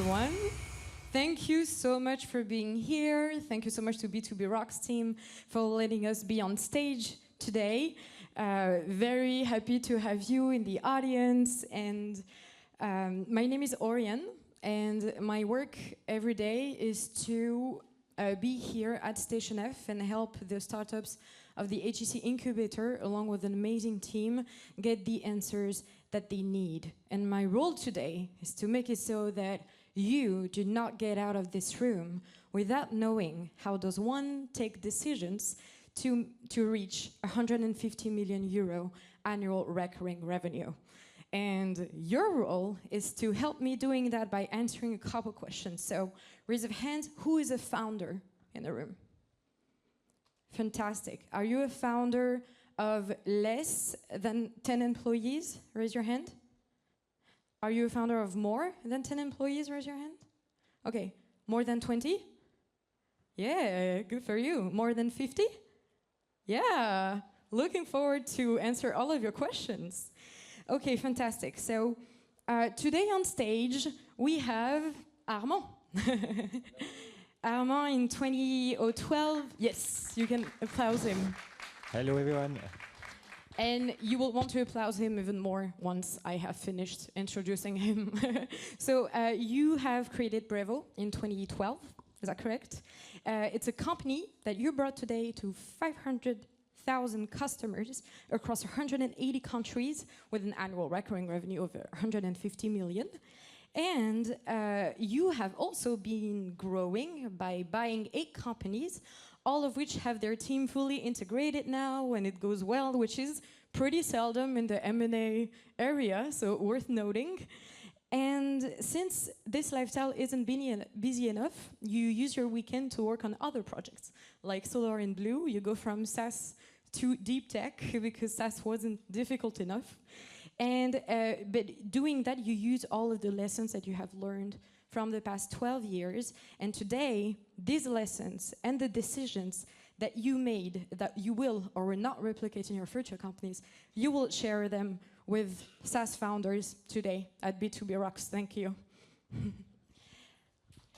everyone. Thank you so much for being here. Thank you so much to B2B Rocks team for letting us be on stage today. Very happy to have you in the audience. And my name is Oriane, and my work every day is to be here at Station F and help the startups of the HEC incubator, along with an amazing team, get the answers that they need. And my role today is to make it so that you do not get out of this room without knowing how does one take decisions to reach 150 million euro annual recurring revenue. And your role is to help me doing that by answering a couple questions. So raise of hands, who is a founder in the room? Fantastic. Are you a founder of less than 10 employees? Raise your hand. Are you a founder of more than 10 employees? Raise your hand. Okay, more than 20? Yeah, good for you. More than 50? Yeah, looking forward to answer all of your questions. Okay, fantastic. So today on stage, we have Armand. Armand in 2012. Yes, you can applaud him. Hello, everyone. And you will want to applaud him even more once I have finished introducing him. So you have created Brevo in 2012, is that correct? It's a company that you brought today to 500,000 customers across 180 countries with an annual recurring revenue of 150 million. And you have also been growing by buying 8 companies, all of which have their team fully integrated now when it goes well, which is pretty seldom in the M&A area, so worth noting. And since this lifestyle isn't busy enough, you use your weekend to work on other projects, like Solar and Blue. You go from SaaS to deep tech because SaaS wasn't difficult enough. And but doing that, you use all of the lessons that you have learned from the past 12 years. And today, these lessons and the decisions that you made, that you will or will not replicate in your future companies, you will share them with SaaS founders today at B2B Rocks. Thank you.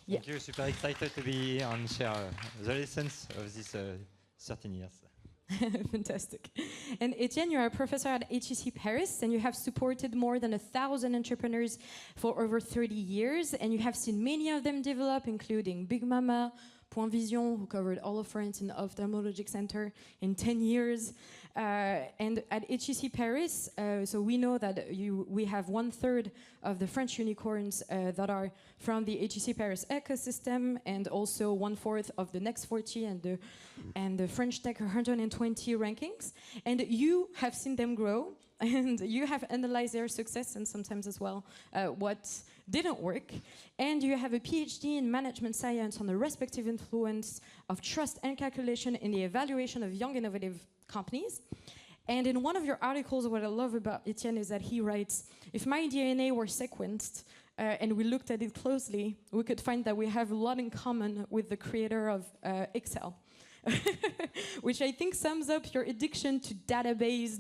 Thank you. Super excited to be here and share the lessons of these 13 years. Fantastic. And Etienne, you are a professor at HEC Paris, and you have supported more than 1,000 entrepreneurs for over 30 years, and you have seen many of them develop, including Big Mama, Point Vision, who covered all of France in the ophthalmologic center in 10 years. And at HEC Paris, so we know that we have 1/3 of the French unicorns that are from the HEC Paris ecosystem, and also 1/4 of the Next 40 and the French Tech 120 rankings. And you have seen them grow, and you have analyzed their success and sometimes as well what didn't work. And you have a PhD in management science on the respective influence of trust and calculation in the evaluation of young innovative companies. And in one of your articles, what I love about Etienne is that he writes, if my DNA were sequenced and we looked at it closely, we could find that we have a lot in common with the creator of Excel. Which I think sums up your addiction to database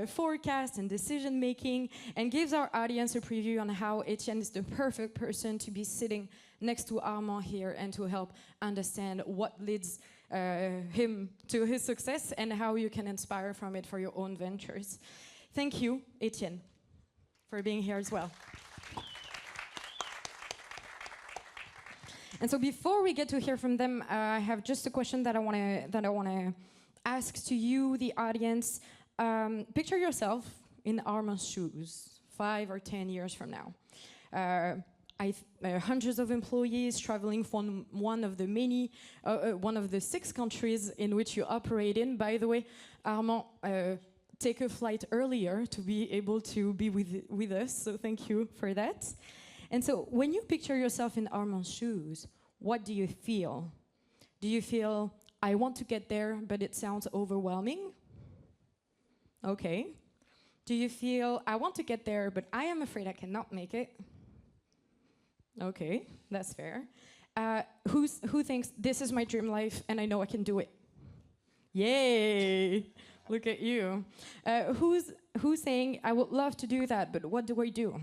forecast and decision making, and gives our audience a preview on how Etienne is the perfect person to be sitting next to Armand here and to help understand what leads him to his success and how you can inspire from it for your own ventures. Thank you, Etienne, for being here as well. And so before we get to hear from them, I have just a question that I want to ask to you, the audience. Picture yourself in Armand's shoes 5 or 10 years from now. Hundreds of employees traveling from one of the 6 countries in which you operate in. By the way, Armand, take a flight earlier to be able to be with us, so thank you for that. And so when you picture yourself in Armand's shoes, what do you feel? Do you feel, I want to get there, but it sounds overwhelming? Okay. Do you feel, I want to get there, but I am afraid I cannot make it? Okay, that's fair. Who thinks, this is my dream life and I know I can do it? Yay! Look at you. Who's saying, I would love to do that, but what do I do?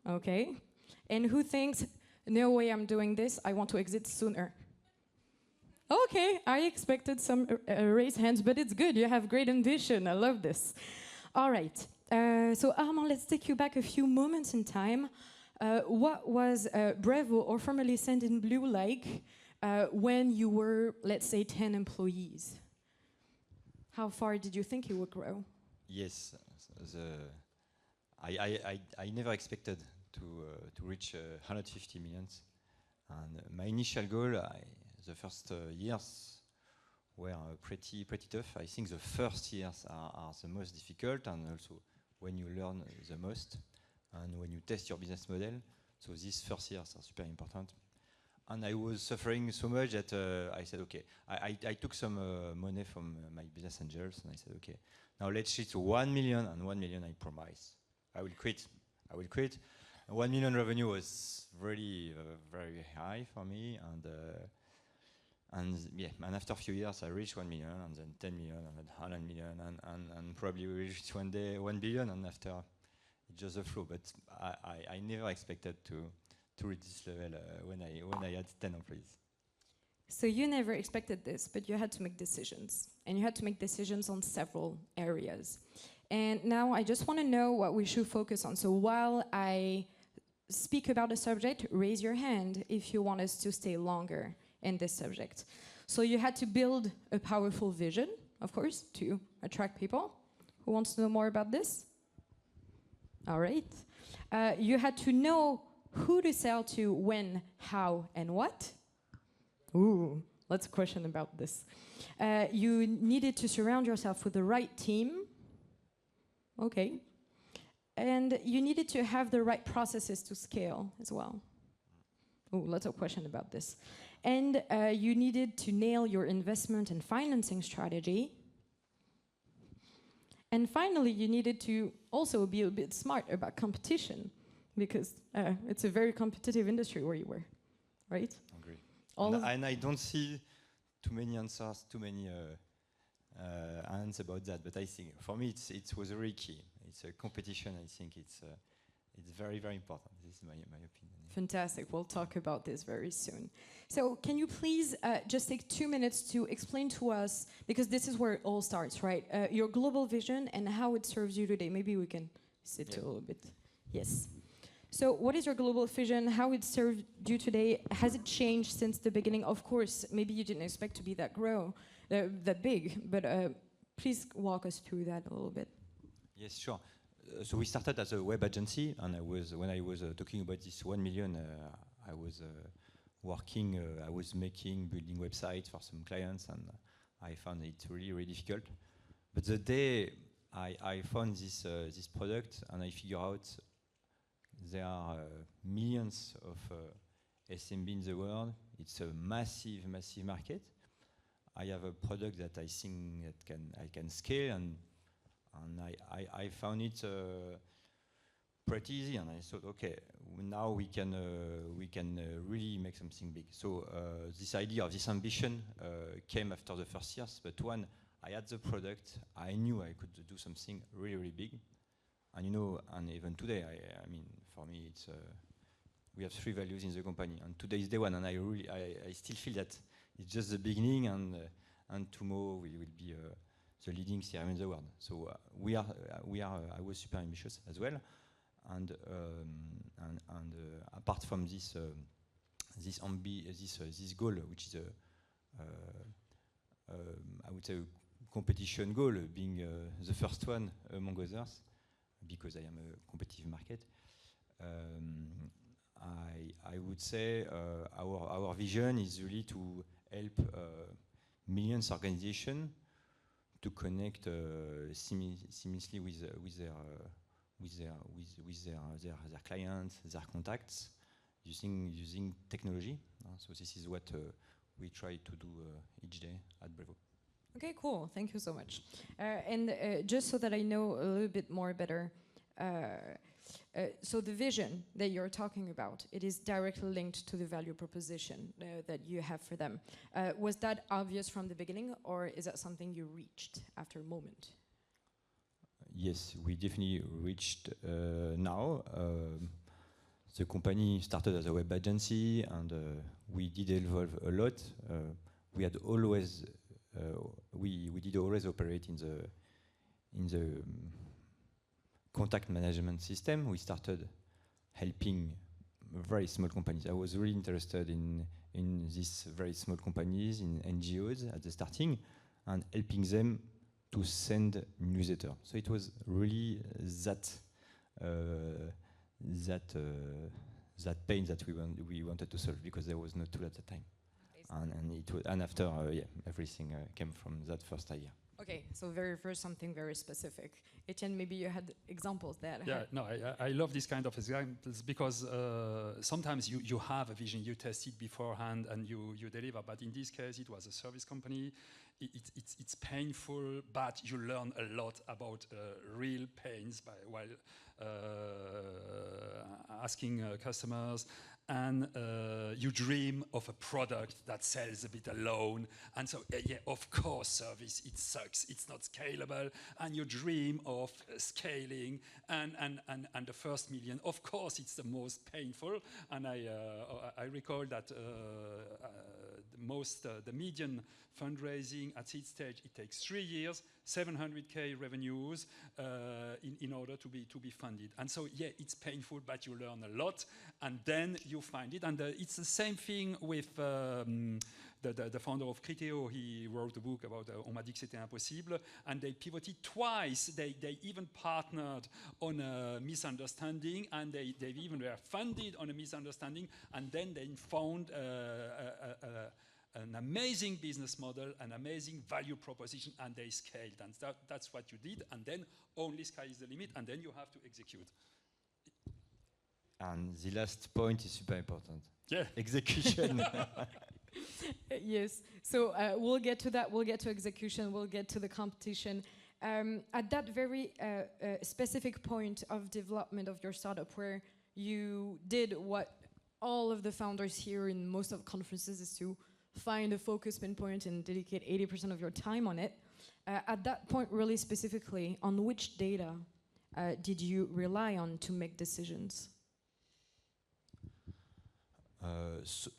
Okay. And who thinks, no way I'm doing this, I want to exit sooner? Okay, I expected some raised hands, but it's good. You have great ambition. I love this. All right. So Armand, let's take you back a few moments in time. What was Brevo, or formerly Sendinblue, like when you were, let's say, 10 employees? How far did you think you would grow? Yes, I never expected to reach 150 millions. And my initial goal, the first years were pretty tough. I think the first years are the most difficult, and also when you learn the most and when you test your business model. So these first years are super important. And I was suffering so much that I said, okay, I took some money from my business angels, and I said, okay, now let's reach 1 million, and 1 million I promise. I will quit. 1 million revenue was really very high for me, and after a few years I reached 1 million, and then 10 million, and then 100 million, and probably we reached one day 1 billion, and after it's just a flow. But I never expected to reach this level when I had 10 employees. So you never expected this, but you had to make decisions, and you had to make decisions on several areas. And now I just want to know what we should focus on. So while I speak about a subject, raise your hand if you want us to stay longer in this subject. So you had to build a powerful vision, of course, to attract people. Who wants to know more about this? All right. You had to know who to sell to, when, how, and what. Ooh, let's question about this. You needed to surround yourself with the right team. Okay. And you needed to have the right processes to scale as well. Oh, lots of questions about this. And you needed to nail your investment and financing strategy. And finally, you needed to also be a bit smart about competition, because it's a very competitive industry where you were, right? I agree. And I don't see too many answers, too many answers about that. But I think for me, it was really key. It's a competition. I think it's very, very important. This is my opinion. Fantastic. We'll talk about this very soon. So can you please just take 2 minutes to explain to us, because this is where it all starts, right? Your global vision and how it serves you today. Maybe we can sit a little bit. Yes. So what is your global vision? How it served you today? Has it changed since the beginning? Of course, maybe you didn't expect to be that big, but please walk us through that a little bit. Yes, sure. So we started as a web agency, and when I was talking about this 1 million, I was working, I was building websites for some clients, and I found it really, really difficult. But the day I found this product, and I figured out there are millions of SMB in the world. It's a massive, massive market. I have a product that I think that I can scale, and I found it pretty easy, and I thought, okay, now we can really make something big. So this idea of this ambition came after the first years, but when I had the product, I knew I could do something really, really big. And and even today, I mean, for me, it's we have 3 values in the company, and today is day one, and I still feel that it's just the beginning, and tomorrow we will be the leading CRM in the world. So I was super ambitious as well, and apart from this goal, which is I would say a competition goal, being the first one among others, because I am a competitive market. I would say our vision is really to help millions of organizations to connect seamlessly with their clients, their contacts, using technology. So this is what we try to do each day at Brevo. Okay, cool. Thank you so much. And just so that I know a little bit more better, so the vision that you're talking about, it is directly linked to the value proposition that you have for them. Was that obvious from the beginning, or is that something you reached after a moment? Yes, we definitely reached now. the company started as a web agency, and we did evolve a lot. We had always we did always operate in the contact management system. We started helping very small companies. I was really interested in these very small companies, in NGOs at the starting, and helping them to send newsletter. So it was really that pain that we wanted to solve, because there was no tool at the time. And after everything came from that first idea. Okay, so very first something very specific. Etienne, maybe you had examples that. Yeah, no, I love this kind of examples, because sometimes you have a vision, you test it beforehand and you deliver. But in this case, it was a service company. It's painful, but you learn a lot about real pains while asking customers. And you dream of a product that sells a bit alone. And so, yeah, of course, service, it sucks. It's not scalable. And you dream of scaling. And the first million, of course, it's the most painful. And I recall that the median fundraising at seed stage, it takes 3 years, 700K revenues in order to be funded. And so, yeah, it's painful, but you learn a lot, and then you find it. And it's the same thing with the founder of Criteo. He wrote a book about On m'a dit que c'était impossible, and they pivoted twice. They even partnered on a misunderstanding, and they even were funded on a misunderstanding, and then they found an amazing business model, an amazing value proposition, and they scaled. And that's what you did. And then only sky is the limit, and then you have to execute. And the last point is super important. Yeah. Execution. Yes. So we'll get to that. We'll get to execution. We'll get to the competition. At that very specific point of development of your startup, where you did what all of the founders here in most of conferences is to find a focus pinpoint and dedicate 80% of your time on it. At that point, really specifically, on which data did you rely on to make decisions? So,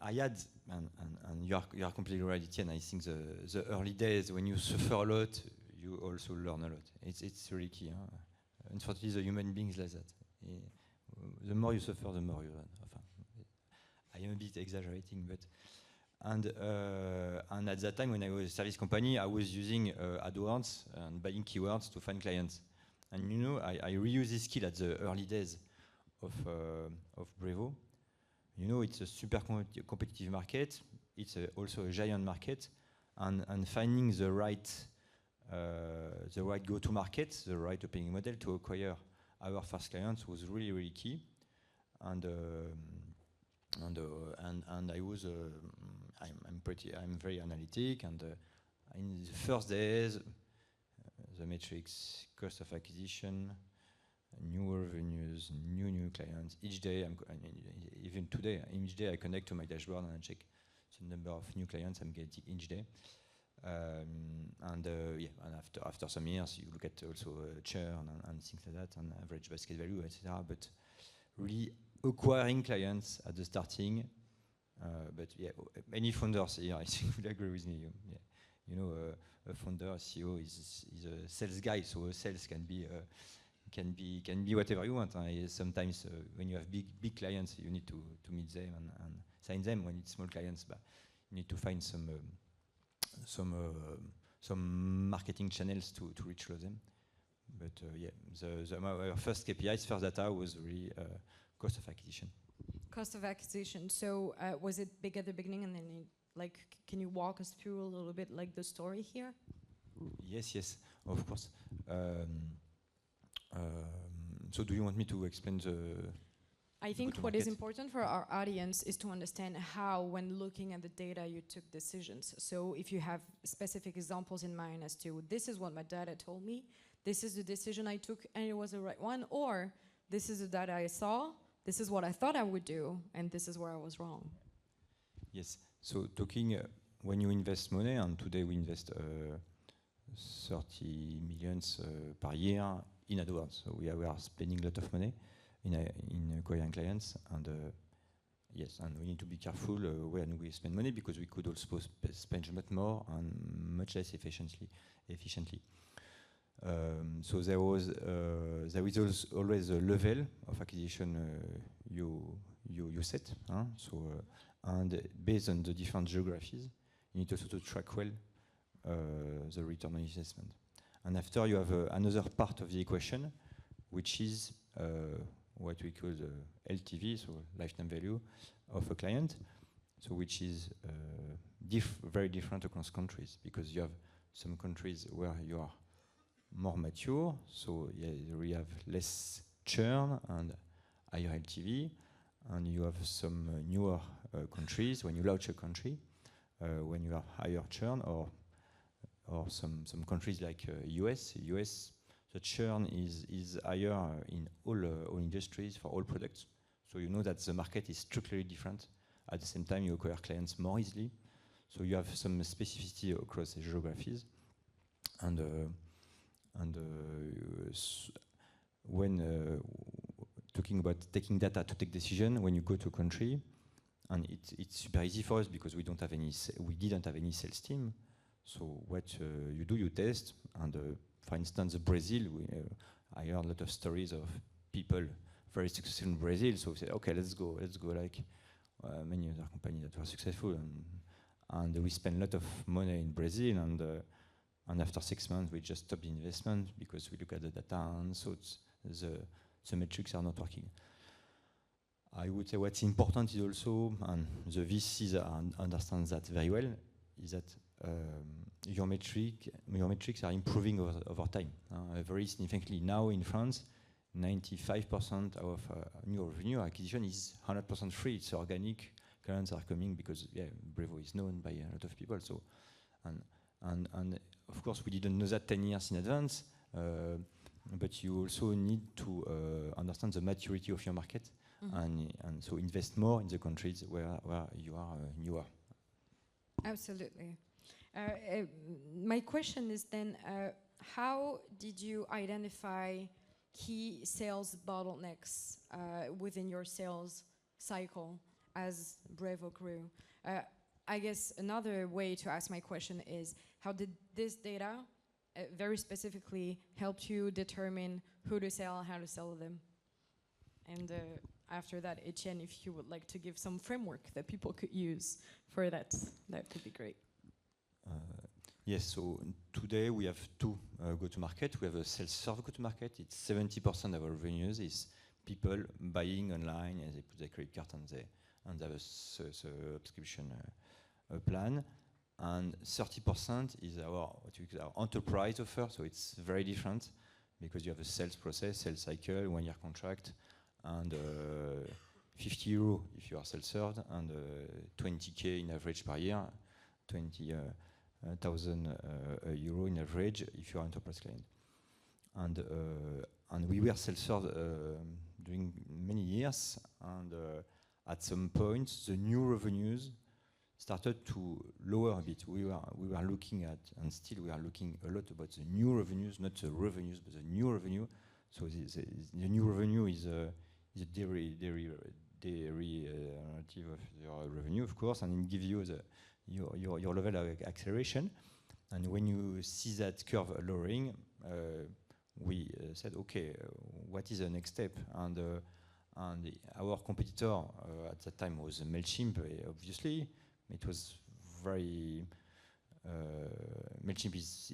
I had, and you are completely right, Etienne. I think the early days, when you suffer a lot, you also learn a lot. It's really key. Huh? Unfortunately, the human beings like that. The more you suffer, the more you learn. I am a bit exaggerating, but and at that time, when I was a service company, I was using AdWords and buying keywords to find clients. And you know, I reuse this skill at the early days of Brevo. You know, it's a super competitive market. It's also a giant market, and finding the right go-to-market, the right opening model to acquire our first clients was really, really key. And I was I'm very analytic, and in the first days, the metrics, cost of acquisition, new revenues, new clients. Each day, even today, each day I connect to my dashboard and I check the number of new clients I'm getting each day. And after some years, you look at also churn and things like that, and average basket value, etc. But really acquiring clients at the starting. But yeah, many founders here, I think, will agree with me. Yeah. You know, a founder, a CEO is a sales guy, so a sales can be whatever you want. Sometimes when you have big clients, you need to meet them and sign them. When it's small clients, but you need to find some marketing channels to reach them. But our first KPIs, first data was really cost of acquisition. Cost of acquisition. So was it big at the beginning, and then can you walk us through a little bit the story here? Yes, of course. So do you want me to explain the... I think what is important for our audience is to understand how, when looking at the data, you took decisions. So if you have specific examples in mind as to, this is what my data told me, this is the decision I took and it was the right one, or this is the data I saw, this is what I thought I would do, and this is where I was wrong. Yes, so talking, when you invest money, and today we invest 30 millions per year in AdWords, so we are spending a lot of money. in acquiring clients, and yes, and we need to be careful when we spend money, because we could also spend much more and much less efficiently. So there is always a level of acquisition you set. And based on the different geographies, you need also to track well the return on investment. And after, you have another part of the equation, which is what we call the LTV, so lifetime value of a client, so which is very different across countries, because you have some countries where you are more mature, so we have less churn and higher LTV, and you have some newer countries, when you launch a country, when you have higher churn, or some countries like US, the churn is higher in all industries for all products. So you know that the market is structurally different. At the same time, you acquire clients more easily. So you have some specificity across the geographies. And when talking about taking data to take decision, when you go to a country, and it's super easy for us because we didn't have any sales team. So what you do, you test, and for instance, Brazil, I heard a lot of stories of people very successful in Brazil. So we said, okay, let's go like many other companies that were successful, and we spent a lot of money in Brazil, and after 6 months, we just stopped the investment because we look at the data, and so the metrics are not working. I would say what's important is also, and the VCs understand that very well, is that your metrics are improving over time, very significantly. Now in France, 95% of new revenue acquisition is 100% free. It's organic. Clients are coming because Brevo is known by a lot of people. So, and of course we didn't know that 10 years in advance. But you also need to understand the maturity of your market, and so invest more in the countries where you are newer. Absolutely. My question is then, how did you identify key sales bottlenecks within your sales cycle as Brevo grew? I guess another way to ask my question is, how did this data very specifically help you determine who to sell, how to sell them? And after that, Etienne, if you would like to give some framework that people could use for that, that would be great. Yes, so today we have two go-to-market. We have a self-serve go-to-market. It's 70% of our revenues is people buying online, and they put their credit card and they have a subscription plan. And 30% is our enterprise offer, so it's very different because you have a sales process, sales cycle, 1-year contract, and 50 euro if you are self-served, and 20K in average per year, 20,000 euro in average if you are enterprise client. And we were self-served during many years, and at some point the new revenues started to lower a bit. We were looking at, and still we are looking a lot about the new revenues, not the revenues, but the new revenue. So the new revenue is a derivative of your revenue, of course, and it gives you your level of acceleration. And when you see that curve lowering, we said, okay, what is the next step? And our competitor at that time was MailChimp, obviously. It was very MailChimp is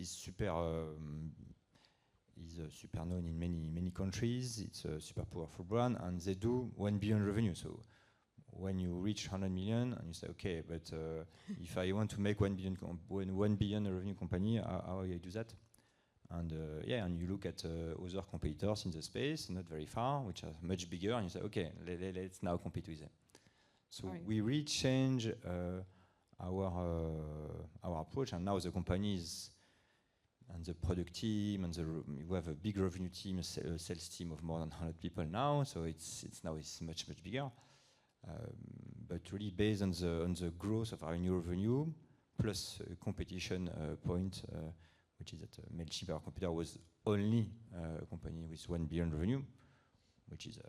super known in many countries. It's a super powerful brand, and they do 1 billion revenue. So when you reach 100 million, and you say, okay, but if I want to make 1 billion revenue company, how do I do that? And and you look at other competitors in the space, not very far, which are much bigger, and you say, okay, let's now compete with them. So we really change our approach, and now the company is, and the product team, and we have a big revenue team, a sales team of more than 100 people now. So it's much bigger. But really based on the growth of our new revenue plus competition point, which is that MailChimp, our competitor, was only a company with 1 billion revenue, which is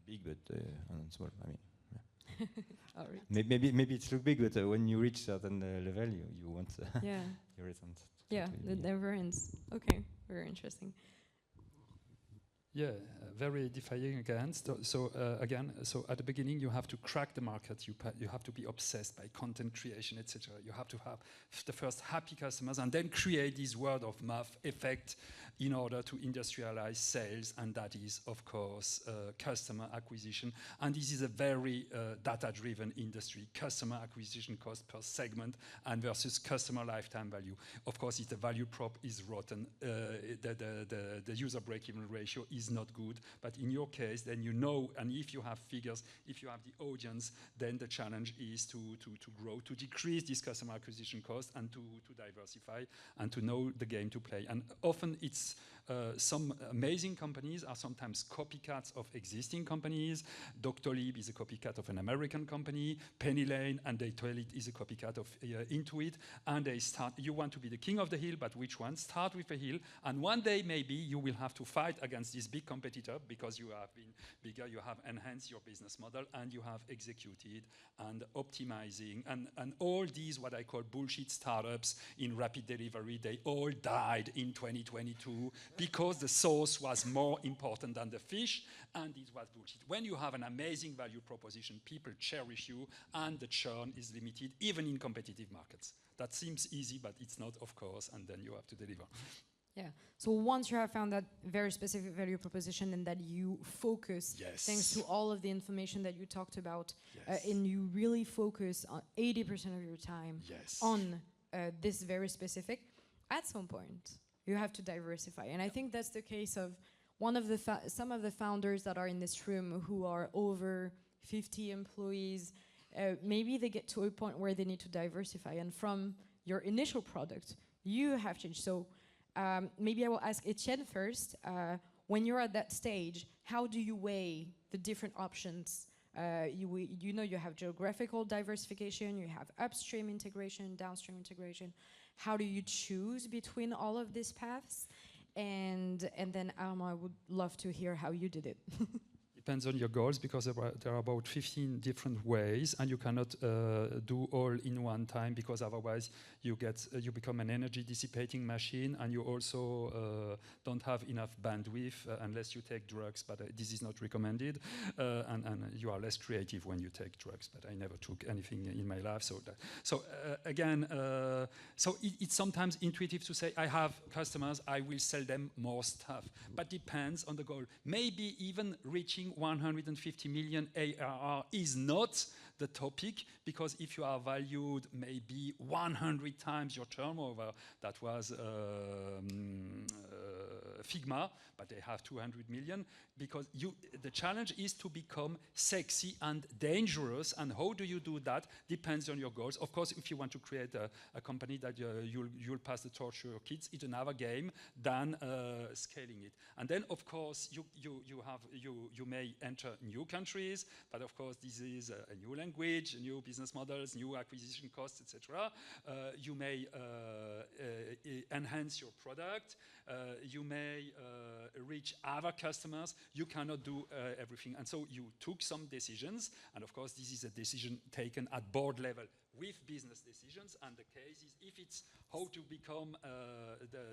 big, but and small. I mean, All right. maybe it's look big, but when you reach certain level, you want Yeah. your returns. Yeah, it never ends. Okay, very interesting. Yeah, very defying again. So at the beginning, you have to crack the market. You have to be obsessed by content creation, etc. You have to have the first happy customers, and then create this word of mouth effect in order to industrialize sales, and that is, of course, customer acquisition. And this is a very data-driven industry. Customer acquisition cost per segment and versus customer lifetime value. Of course, if the value prop is rotten, the user break-even ratio is not good. But in your case, then you know, and if you have figures, if you have the audience, then the challenge is to grow, to decrease this customer acquisition cost, and to diversify, and to know the game to play. And often it's some amazing companies are sometimes copycats of existing companies. Doctolib is a copycat of an American company. Penny Lane and They Toilet is a copycat of Intuit. And they start, you want to be the king of the hill, but which one? Start with a hill. And one day maybe you will have to fight against this big competitor because you have been bigger, you have enhanced your business model, and you have executed and optimizing. And all these, what I call bullshit startups in rapid delivery, they all died in 2022 because the sauce was more important than the fish, and it was bullshit. When you have an amazing value proposition, people cherish you, and the churn is limited, even in competitive markets. That seems easy, but it's not, of course, and then you have to deliver. Yeah. So once you have found that very specific value proposition and that you focus, Yes. thanks to all of the information that you talked about, Yes. and you really focus on 80% of your time Yes. on this very specific, at some point you have to diversify. And I think that's the case of some of the founders that are in this room who are over 50 employees. Maybe they get to a point where they need to diversify, and from your initial product you have changed. So maybe I will ask Etienne first. When you're at that stage, how do you weigh the different options? You know, you have geographical diversification, you have upstream integration, downstream integration. How do you choose between all of these paths? And then Armand, I would love to hear how you did it. Depends on your goals, because there are about 15 different ways, and you cannot do all in one time, because otherwise you become an energy dissipating machine, and you also don't have enough bandwidth unless you take drugs, but this is not recommended, and you are less creative when you take drugs, but I never took anything in my life. So it's sometimes intuitive to say, I have customers, I will sell them more stuff, but depends on the goal. Maybe even reaching 150 million ARR is not the topic, because if you are valued maybe 100 times your turnover, that was Figma, but they have 200 million, because the challenge is to become sexy and dangerous, and how do you do that depends on your goals. Of course, if you want to create a company that you'll pass the torch to your kids, it's another game than scaling it. And then, of course, you may enter new countries, but of course, this is a new language, new business models, new acquisition costs, etc. You may enhance your product. You may reach other customers. You cannot do everything. And so you took some decisions. And of course, this is a decision taken at board level with business decisions. And the case is, if it's how to become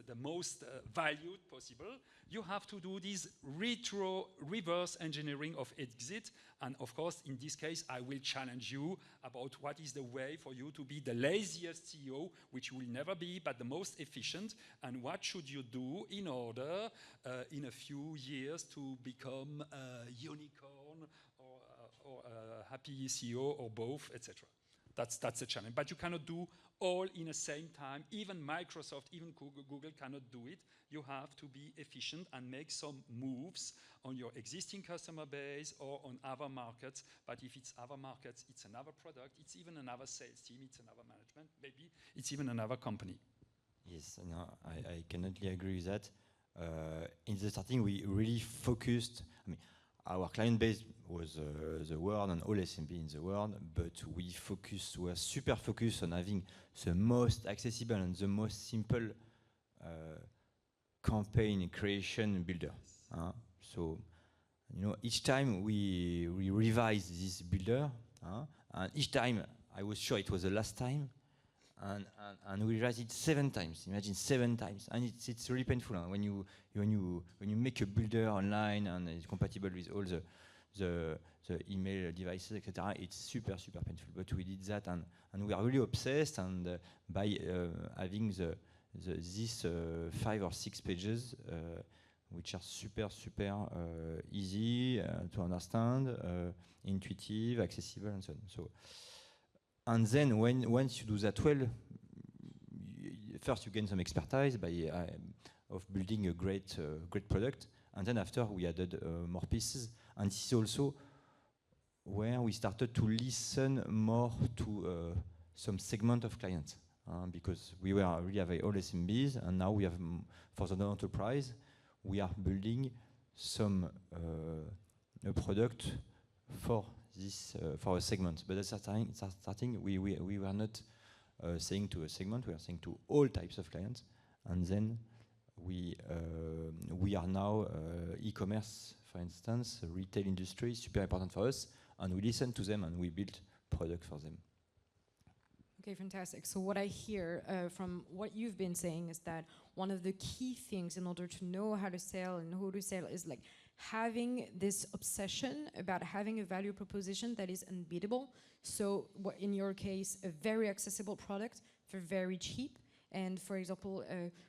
the most valued possible, you have to do this reverse engineering of exit. And of course, in this case, I will challenge you about what is the way for you to be the laziest CEO, which you will never be, but the most efficient. And what should you do in order, in a few years, to become a unicorn or a happy CEO or both, etc. That's the challenge. But you cannot do all in the same time. Even Microsoft, even Google cannot do it. You have to be efficient and make some moves on your existing customer base or on other markets. But if it's other markets, it's another product, it's even another sales team, it's another management, maybe it's even another company. Yes, no, I cannotly agree with that. In the starting, we really focused. I mean, our client base was the world and all SMB in the world, but were super focused on having the most accessible and the most simple campaign creation builder. So Each time we revise this builder, and each time I was sure it was the last time, and we revise it 7 times. Imagine 7 times, and it's really painful when you make a builder online and it's compatible with all the email devices, etc. It's super painful. But we did that, and we are really obsessed. And by having these 5 or 6 pages, which are super easy to understand, intuitive, accessible, and so on. And then once you do that well, first you gain some expertise of building a great product, and then after we added more pieces. And this is also where we started to listen more to some segment of clients, because we were really have all SMBs, and now we have for the enterprise we are building some a product for this for a segment. But at starting we were not saying to a segment, we are saying to all types of clients, and then we are now e-commerce, for instance, retail industry is super important for us, and we listen to them and we build product for them. Okay, fantastic. So what I hear from what you've been saying is that one of the key things in order to know how to sell and who to sell is like having this obsession about having a value proposition that is unbeatable. So what in your case, a very accessible product for very cheap. And for example,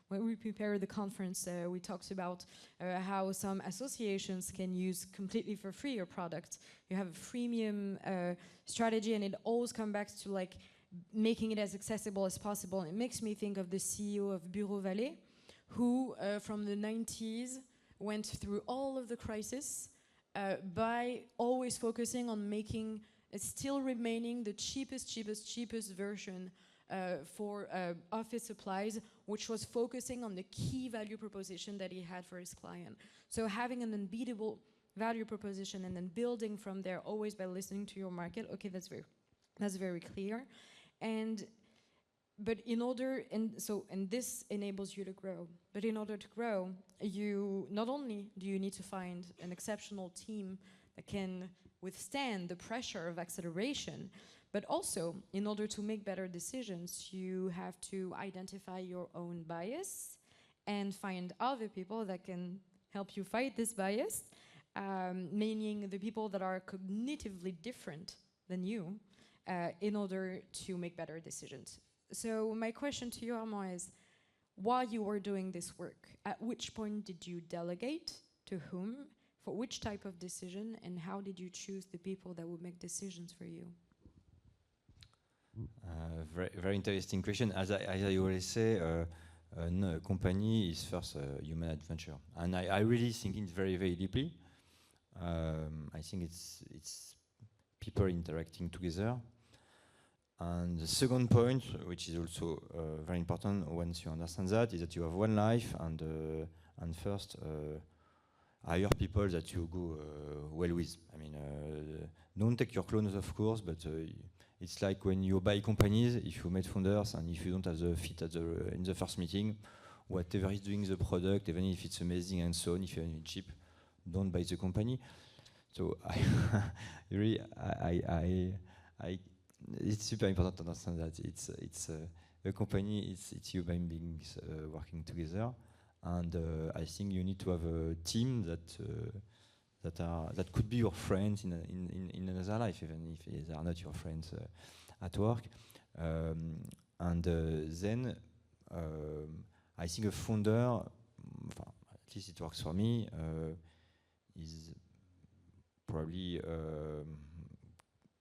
when we prepared the conference, we talked about how some associations can use completely for free your product. You have a freemium strategy, and it always comes back to like making it as accessible as possible. It makes me think of the CEO of Bureau Vallée, who from the 90s went through all of the crisis by always focusing on making it still remaining the cheapest version for office supplies, which was focusing on the key value proposition that he had for his client. So having an unbeatable value proposition and then building from there always by listening to your market. Okay, that's very clear. But in order, and this enables you to grow. But in order to grow, you not only do you need to find an exceptional team that can withstand the pressure of acceleration, but also in order to make better decisions, you have to identify your own bias and find other people that can help you fight this bias, meaning the people that are cognitively different than you, in order to make better decisions. So my question to you, Armand, is while you were doing this work, at which point did you delegate to whom, for which type of decision, and how did you choose the people that would make decisions for you? Very interesting question. As I always say, a company is first a human adventure, and I really think it very deeply. I think it's people interacting together. And the second point, which is also very important once you understand that, is that you have one life, and first hire people that you go well with. I mean, don't take your clones, of course, but it's like when you buy companies, if you meet founders and if you don't have the fit in the first meeting, whatever is doing the product, even if it's amazing and so on, if you're cheap, don't buy the company. So it's super important to understand that it's a company, it's human beings working together, and I think you need to have a team that could be your friends in another life, even if they are not your friends at work. And then I think a founder, at least it works for me, is probably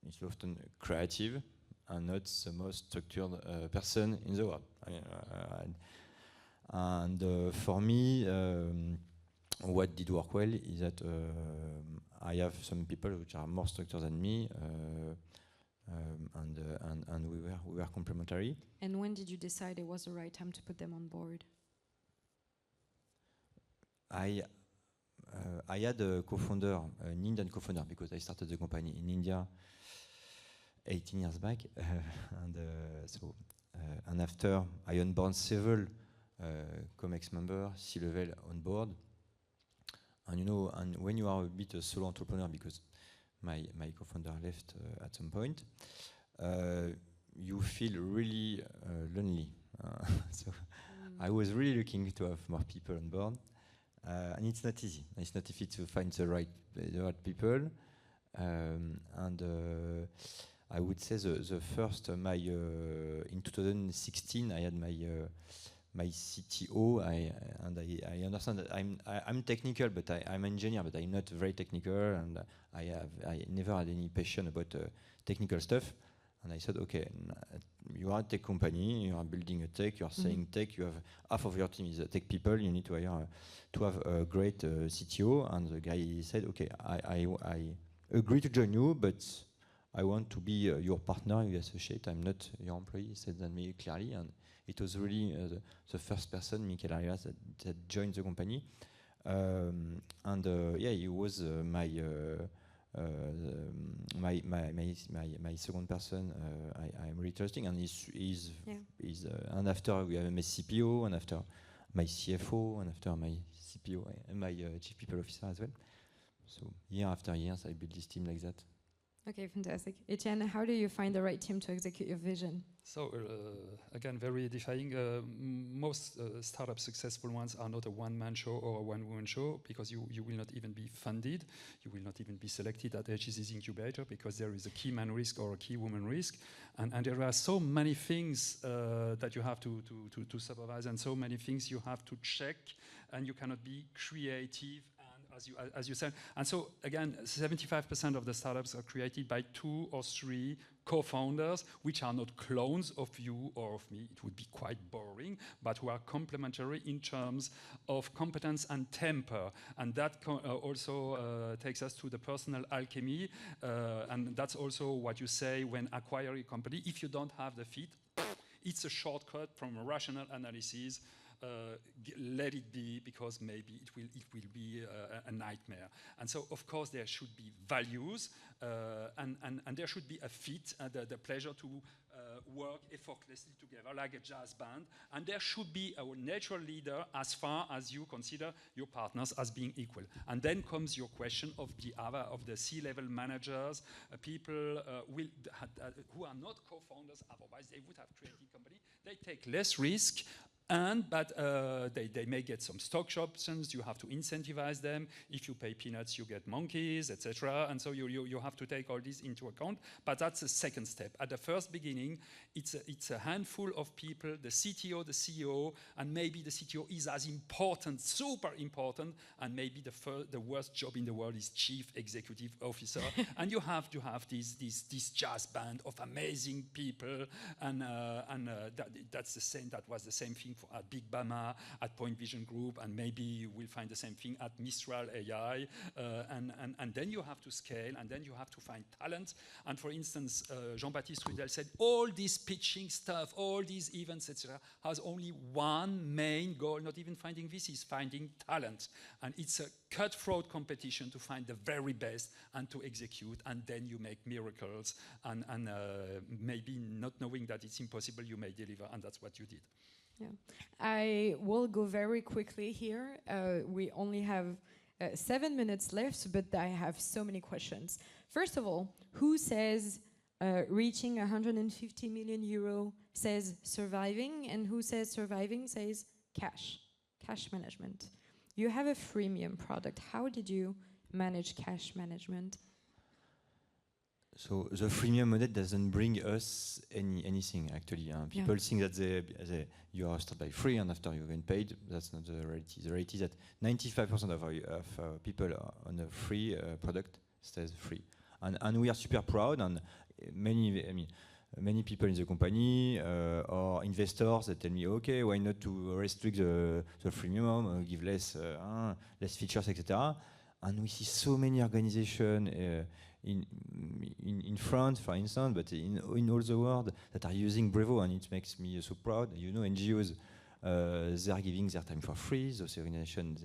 is often creative and not the most structured person in the world. For me, what did work well is that I have some people which are more structured than me, and we were complementary. And when did you decide it was the right time to put them on board? I had a co-founder, an Indian co-founder, because I started the company in India 18 years back, and after I onboard several COMEX members, C-level on board, And you know, and when you are a bit a solo entrepreneur, because my co-founder left at some point, you feel really lonely. So I was really looking to have more people on board, and it's not easy. It's not easy to find the right people, and I would say the first in 2016 I had my CTO. I understand that I'm technical, but I'm engineer, but I'm not very technical, and I never had any passion about technical stuff. And I said, okay, you are a tech company, you are building a tech, you are saying tech, you have half of your team is tech people, you need to hire to have a great CTO. And the guy said, okay, I agree to join you, but I want to be your partner, your associate. I'm not your employee. He said that me clearly, and it was really the first person, Michael Arias, that joined the company. Yeah, he was my second person. I'm really trusting, and and after we have my CPO, and after my CFO, and after my CPO, and my chief people officer as well. So year after year, I built this team like that. Okay, fantastic. Etienne, how do you find the right team to execute your vision? So again, very edifying. Most startup successful ones are not a one-man show or a one-woman show, because you will not even be funded. You will not even be selected at HEC's incubator, because there is a key man risk or a key woman risk. And there are so many things that you have to supervise, and so many things you have to check, and you cannot be creative. As you said, and so again, 75% of the startups are created by 2 or 3 co-founders, which are not clones of you or of me. It would be quite boring, but who are complementary in terms of competence and temper. And that also takes us to the personal alchemy. And that's also what you say when acquiring a company. If you don't have the fit, it's a shortcut from a rational analysis. Let it be, because maybe it will be a nightmare. And so, of course, there should be values, and there should be a fit, the pleasure to work effortlessly together like a jazz band. And there should be a natural leader, as far as you consider your partners as being equal. And then comes your question of the C-level managers, people who are not co-founders. Otherwise, they would have created company. They take less risk. But they may get some stock options. You have to incentivize them. If you pay peanuts, you get monkeys, etc. And so you have to take all this into account. But that's the second step. At the first beginning, it's a handful of people, the CTO, the CEO, and maybe the CTO is as important, super important, and maybe the worst job in the world is chief executive officer. And you have to have this jazz band of amazing people, and that's the same. That was the same thing at Big Bama, at Point Vision Group, and maybe you will find the same thing at Mistral AI. And then you have to scale, and then you have to find talent. And for instance, Jean-Baptiste Rudel said, all this pitching stuff, all these events, etc., has only one main goal, not even finding VCs, finding talent. And it's a cutthroat competition to find the very best and to execute, and then you make miracles. And maybe not knowing that it's impossible, you may deliver, and that's what you did. Yeah. I will go very quickly here. We only have 7 minutes left, but I have so many questions. First of all, who says reaching 150 million euro says surviving, and who says surviving says cash management? You have a freemium product. How did you manage cash management? So the freemium model doesn't bring us anything, actually. People think that you are started by free, and after you get paid. That's not the reality. The reality is that 95% of people on a free product stays free. And we are super proud, and many people in the company or investors that tell me, okay, why not to restrict the freemium, give less features, etc. And we see so many organizations in France, for instance, but in all the world that are using Brevo, and it makes me so proud. You know, NGOs, they are giving their time for free. Those organizations,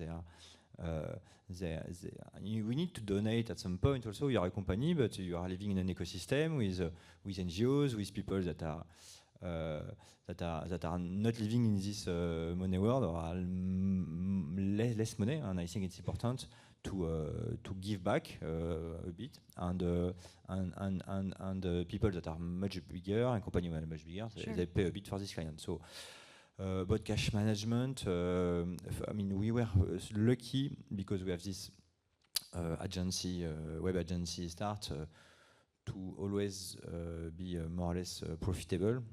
we need to donate at some point. Also, you are a company, but you are living in an ecosystem with NGOs, with people that are not living in this money world, or less money. And I think it's important to give back a bit, and people that are much bigger and companies that are much bigger, they pay a bit for this client. So about cash management, I mean, we were lucky because we have this agency, web agency start to always be more or less profitable.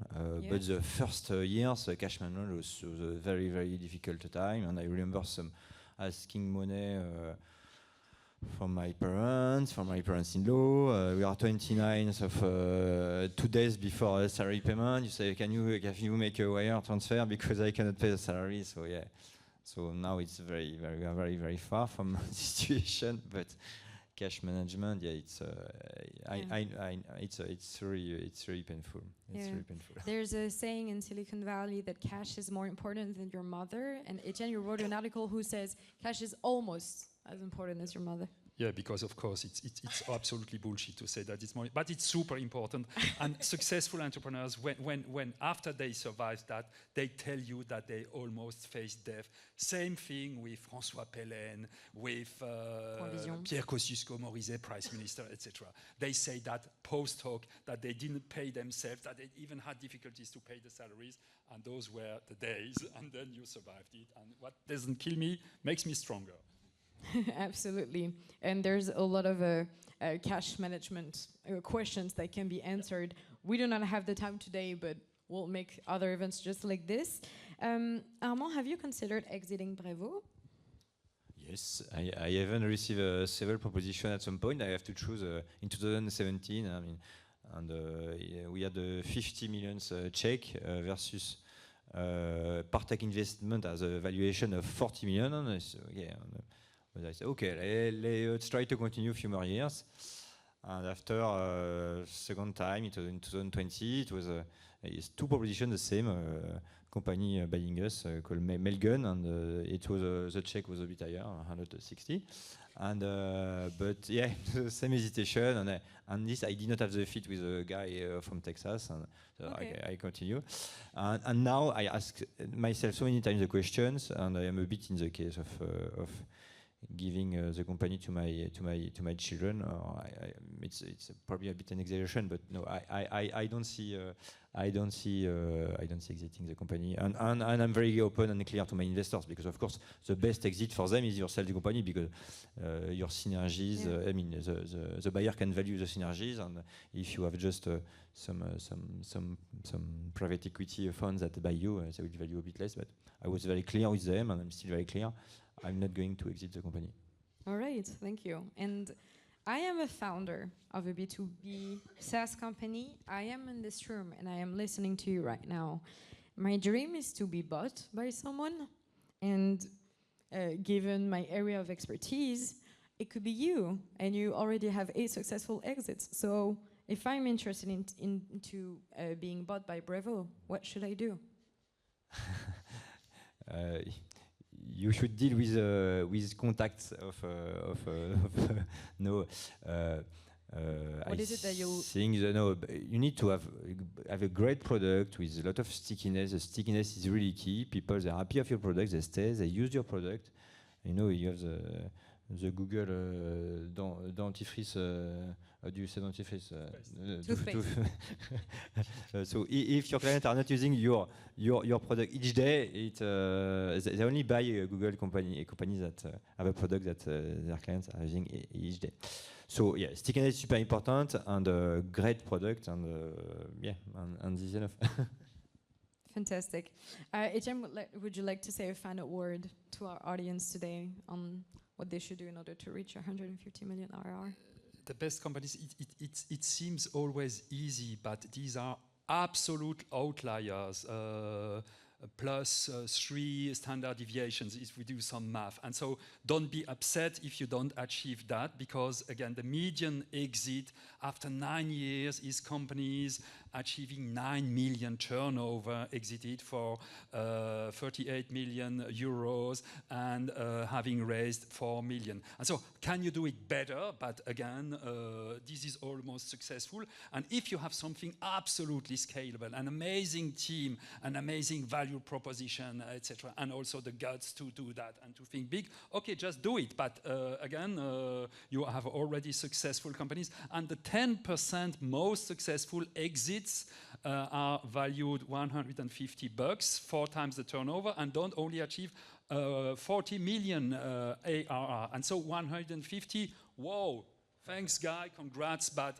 But the first years, cash management was a very, very difficult time, and I remember some asking money from my parents-in-law. We are 29th of 2 days before a salary payment. You say, can you make a wire transfer because I cannot pay the salary? So yeah. So now it's very, very, very, very far from the situation. But cash management, yeah, it's really painful. It's really painful. There's a saying in Silicon Valley that cash is more important than your mother. And Etienne, you wrote an article who says cash is almost as important as your mother. Yeah, because of course it's absolutely bullshit to say that it's more, but it's super important. And successful entrepreneurs, when after they survive that, they tell you that they almost faced death. Same thing with François Pellin, with Pierre Kosciusko-Morizet, Prime Minister, etc. They say that post hoc that they didn't pay themselves, that they even had difficulties to pay the salaries, and those were the days. And then you survived it. And what doesn't kill me makes me stronger. Absolutely. And there's a lot of cash management questions that can be answered. We do not have the time today, but we'll make other events just like this. Armand, have you considered exiting Brevo? Yes, I even received several propositions at some point. I have to choose in 2017. I mean, and we had a 50 million check versus Partech investment as a valuation of 40 million. So, yeah. But I said, okay, let's try to continue a few more years. And after second time, it was in 2020, it was it's two propositions, the same company buying us called Melgun, and it was the check was a bit higher, 160. And but yeah, the same hesitation, and this I did not have the fit with a guy from Texas, and so I continue. And now I ask myself so many times the questions, and I am a bit in the case of giving the company to my children. It's probably a bit an exaggeration, but no, I don't see exiting the company, and I'm very open and clear to my investors, because of course the best exit for them is you sell the company, because your synergies. I mean, the buyer can value the synergies, and if you have just some private equity funds that buy you, they will value a bit less. But I was very clear with them, and I'm still very clear. I'm not going to exit the company. All right, thank you. And I am a founder of a B2B SaaS company. I am in this room and I am listening to you right now. My dream is to be bought by someone, and given my area of expertise, it could be you, and you already have 8 successful exits. So if I'm interested into being bought by Brevo, what should I do? You should deal with contacts of no. What is it that you think? No, you need to have a great product with a lot of stickiness. The stickiness is really key. People, they're happy of your product, they stay, they use your product. You know, you have the Google dentifrice. How do you say dentifrice? Toothpaste. So if your clients are not using your product each day, they only buy a Google companies that have a product that their clients are using each day. So yeah, stickiness is super important, and a great product, and and this is enough. Fantastic. Etienne, would you like to say a final word to our audience today on what they should do in order to reach 150 million ARR? The best companies, it seems always easy, but these are absolute outliers, plus 3 standard deviations if we do some math. And so don't be upset if you don't achieve that, because again, the median exit after 9 years is companies achieving 9 million turnover, exited for 38 million euros, and having raised 4 million. And so, can you do it better? But again, this is almost successful. And if you have something absolutely scalable, an amazing team, an amazing value proposition, etc., and also the guts to do that and to think big, okay, just do it. But again, you have already successful companies, and the 10% most successful exits are valued $150, 4 times the turnover, and don't only achieve 40 million ARR. And so 150, whoa, thanks, guy, congrats, but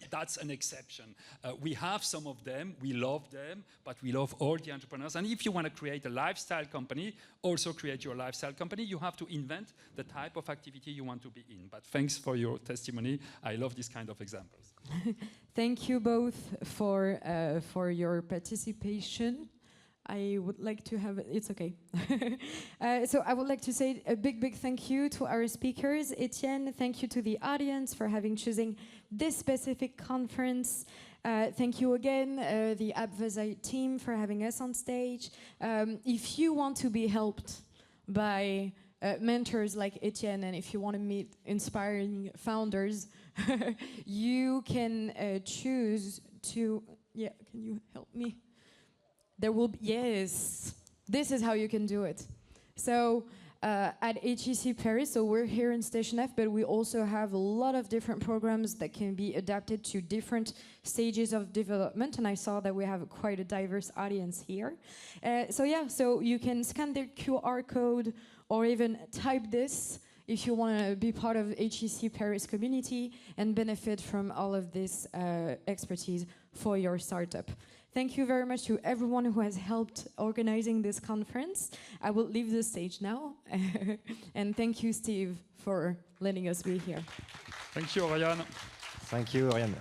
that's an exception. We have some of them, we love them, but we love all the entrepreneurs. And if you want to create a lifestyle company, also create your lifestyle company, you have to invent the type of activity you want to be in. But thanks for your testimony. I love this kind of examples. Thank you both for your participation. I would like to have, it's okay. So I would like to say a big thank you to our speakers. Etienne, thank you to the audience for having chosen this specific conference. Thank you again, the Advisite team, for having us on stage. If you want to be helped by mentors like Etienne, and if you want to meet inspiring founders, you can choose to, yeah, can you help me? There will be, yes, this is how you can do it. So at HEC Paris, so we're here in Station F, but we also have a lot of different programs that can be adapted to different stages of development, and I saw that we have quite a diverse audience here. So yeah, so you can scan the QR code or even type this if you want to be part of HEC Paris community and benefit from all of this expertise for your startup. Thank you very much to everyone who has helped organizing this conference. I will leave the stage now. And thank you, Steve, for letting us be here. Thank you, Oriane. Thank you, Oriane.